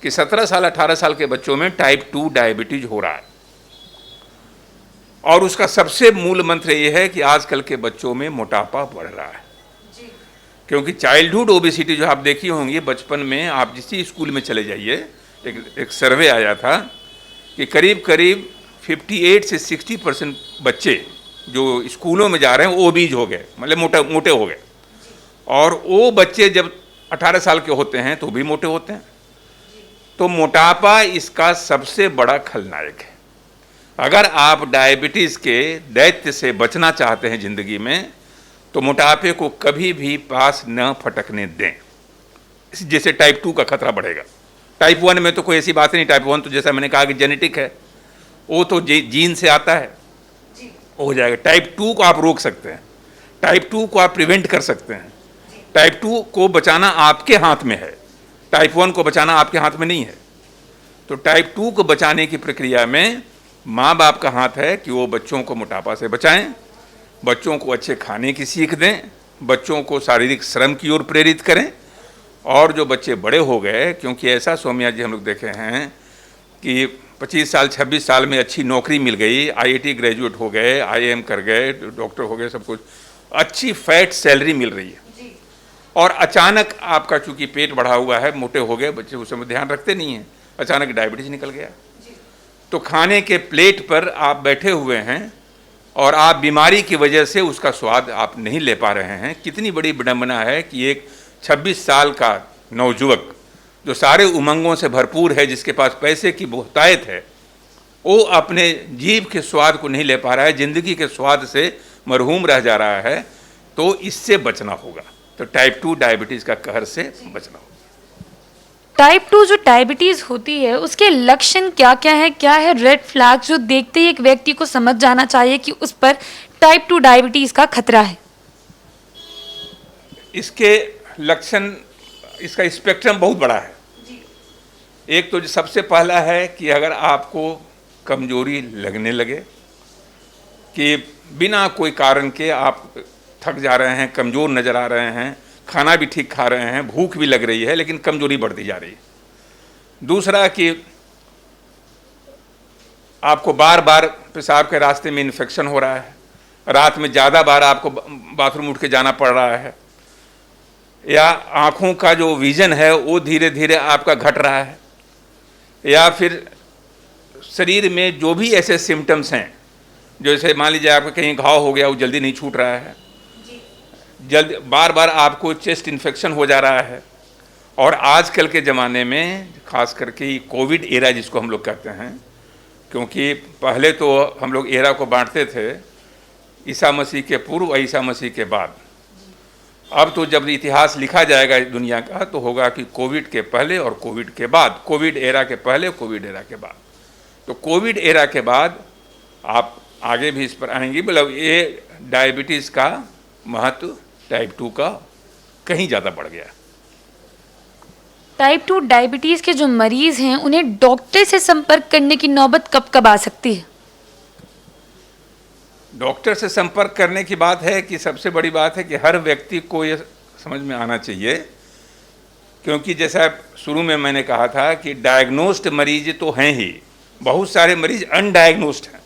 कि 17 साल 18 साल के बच्चों में टाइप 2 डायबिटीज हो रहा है। और उसका सबसे मूल मंत्र ये है कि आजकल के बच्चों में मोटापा बढ़ रहा है। क्योंकि चाइल्डहुड ओबेसिटी जो आप देखी होंगी बचपन में, आप जिस स्कूल में चले जाइए, एक सर्वे आया था कि करीब करीब 58 से 60% बच्चे जो स्कूलों में जा रहे हैं ओबीज हो गए, मतलब मोटे हो गए। और वो बच्चे जब 18 साल के होते हैं तो भी मोटे होते हैं। तो मोटापा इसका सबसे बड़ा खलनायक है। अगर आप डायबिटीज़ के दैत्य से बचना चाहते हैं ज़िंदगी में, तो मोटापे को कभी भी पास न फटकने दें, जैसे टाइप 2 का खतरा बढ़ेगा। टाइप 1 में तो कोई ऐसी बात नहीं, टाइप 1 तो जैसा मैंने कहा कि जेनेटिक है, वो तो जीन से आता है, हो जाएगा। टाइप 2 को आप रोक सकते हैं, टाइप 2 को आप प्रिवेंट कर सकते हैं। टाइप 2 को बचाना आपके हाथ में है, टाइप 1 को बचाना आपके हाथ में नहीं है। तो टाइप 2 को बचाने की प्रक्रिया में माँ बाप का हाथ है कि वो बच्चों को मोटापा से बचाएं, बच्चों को अच्छे खाने की सीख दें, बच्चों को शारीरिक श्रम की ओर प्रेरित करें। और जो बच्चे बड़े हो गए, क्योंकि ऐसा सौम्या जी हम लोग देखे हैं कि 25 साल 26 साल में अच्छी नौकरी मिल गई, आईआईटी ग्रेजुएट हो गए, आईएएम कर गए, डॉक्टर हो गए, सब कुछ अच्छी फैट सैलरी मिल रही है, और अचानक आपका चूंकि पेट बढ़ा हुआ है, मोटे हो गए बच्चे, उस समय ध्यान रखते नहीं हैं, अचानक डायबिटीज निकल गया। तो खाने के प्लेट पर आप बैठे हुए हैं और आप बीमारी की वजह से उसका स्वाद आप नहीं ले पा रहे हैं। कितनी बड़ी विडंबना है कि एक 26 साल का नौजुवक जो सारे उमंगों से भरपूर है, जिसके पास पैसे की बहुतायत है, वो अपने जीभ के स्वाद को नहीं ले पा रहा है, ज़िंदगी के स्वाद से मरहूम रह जा रहा है। तो इससे बचना होगा, तो टाइप 2 डायबिटीज़ का कहर से बचना होगा। टाइप 2 जो डायबिटीज़ होती है उसके लक्षण क्या क्या है रेड फ्लैग जो देखते ही एक व्यक्ति को समझ जाना चाहिए कि उस पर टाइप 2 डायबिटीज़ का खतरा है? इसके लक्षण, इसका स्पेक्ट्रम बहुत बड़ा है। एक तो जो सबसे पहला है कि अगर आपको कमजोरी लगने लगे, कि बिना कोई कारण के आप थक जा रहे हैं, कमज़ोर नज़र आ रहे हैं, खाना भी ठीक खा रहे हैं, भूख भी लग रही है, लेकिन कमजोरी बढ़ती जा रही है। दूसरा कि आपको बार बार पेशाब के रास्ते में इन्फेक्शन हो रहा है, रात में ज़्यादा बार आपको बाथरूम उठ के जाना पड़ रहा है, या आँखों का जो विज़न है वो धीरे धीरे आपका घट रहा है, या फिर शरीर में जो भी ऐसे सिम्टम्स हैं, जैसे मान लीजिए आपका कहीं घाव हो गया, वो जल्दी नहीं छूट रहा है, जल्द बार बार आपको चेस्ट इन्फेक्शन हो जा रहा है। और आजकल के ज़माने में खास करके कोविड एरा जिसको हम लोग कहते हैं, क्योंकि पहले तो हम लोग एरा को बांटते थे ईसा मसीह के पूर्व और ईसा मसीह के बाद। अब तो जब इतिहास लिखा जाएगा दुनिया का तो होगा कि कोविड के पहले और कोविड के बाद, कोविड एरा के पहले, कोविड एरा के बाद। तो कोविड एरा के बाद आप आगे भी इस पर आएंगी, मतलब ये डायबिटीज़ का महत्व टाइप 2 का कहीं ज़्यादा बढ़ गया। टाइप 2 डायबिटीज़ के जो मरीज़ हैं उन्हें डॉक्टर से संपर्क करने की नौबत कब कब आ सकती है? डॉक्टर से संपर्क करने की बात है कि सबसे बड़ी बात है कि हर व्यक्ति को ये समझ में आना चाहिए, क्योंकि जैसा शुरू में मैंने कहा था कि डायग्नोस्ड मरीज तो हैं ही, बहुत सारे मरीज अनडायग्नोस्ड हैं।